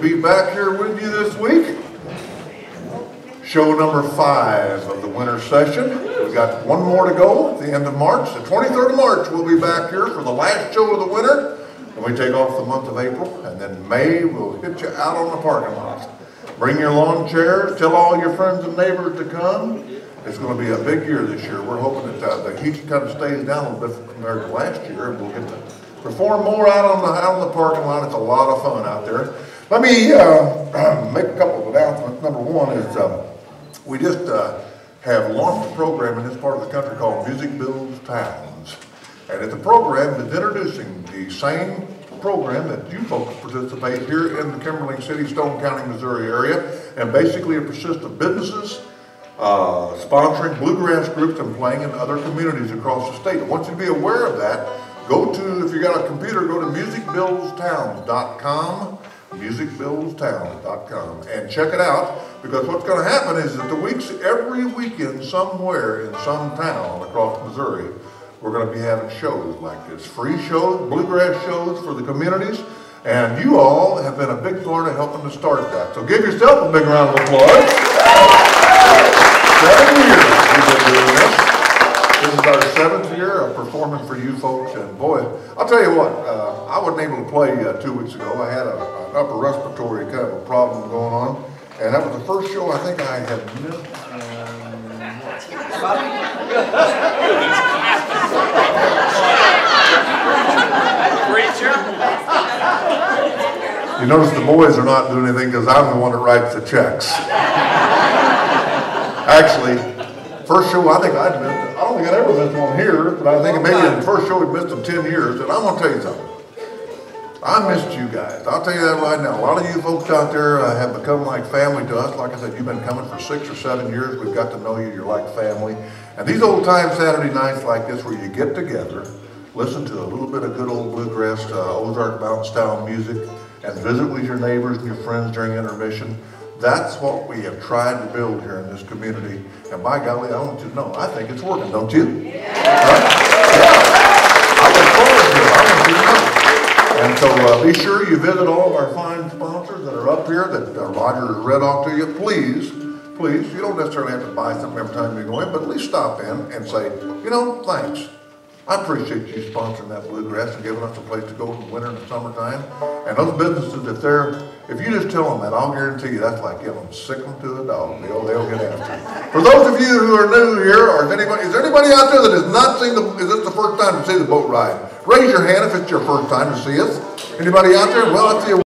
be back here with you this week. Show number 5 of the winter session. We've got one more to go at the end of March. The 23rd of March, we'll be back here for the last show of the winter. And we take off the month of April. And then May, we'll hit you out on the parking lot. Bring your lawn chairs. Tell all your friends and neighbors to come. It's going to be a big year this year. We're hoping that the heat kind of stays down a little bit compared to last year. And we'll get to perform more out on the parking lot. It's a lot of fun out there. Let me make a couple of announcements. Number one is we just have launched a program in this part of the country called Music Builds Towns. And it's a program that's introducing the same program that you folks participate here in the Kimberly City, Stone County, Missouri area. And basically it consists of businesses sponsoring bluegrass groups and playing in other communities across the state. I want you to be aware of that. Go to, if you got a computer, go to musicbuildstowns.com. musicbuildstowns.com and check it out, because what's going to happen is that every weekend somewhere in some town across Missouri, we're going to be having shows like this, free shows, bluegrass shows for the communities, and you all have been a big part of helping to start that. So give yourself a big round of applause. 7 years we've been doing this. This is our 7th year of performing for you folks, and boy, I'll tell you what, I wasn't able to play 2 weeks ago. I had an upper respiratory kind of a problem going on, and that was the first show I think I had missed. You notice the boys are not doing anything because I'm the one that writes the checks. Actually, first show I think I'd missed. I don't think I'd ever missed one here, but I think maybe the first show we missed in 10 years. And I'm going to tell you something. I missed you guys. I'll tell you that right now. A lot of you folks out there have become like family to us. Like I said, you've been coming for 6 or 7 years. We've got to know you. You're like family. And these old time Saturday nights like this where you get together, listen to a little bit of good old bluegrass, Ozark Mountain style music, and visit with your neighbors and your friends during intermission. That's what we have tried to build here in this community. And by golly, I want you to know, I think it's working, don't you? Yeah. Right? Yeah. I look forward to it. I want you to know. And so be sure you visit all of our fine sponsors that are up here that Roger has read off to you. Please, you don't necessarily have to buy something every time you go in, but at least stop in and say, you know, thanks. I appreciate you sponsoring that bluegrass and giving us a place to go in the winter and the summertime. And those businesses, if you just tell them that, I'll guarantee you that's like giving them sick them to a dog. They'll get after it. For those of you who are new here, or is there anybody out there that has not seen is this the first time to see the boat ride? Raise your hand if it's your first time to see us. Anybody out there? Well, I see you.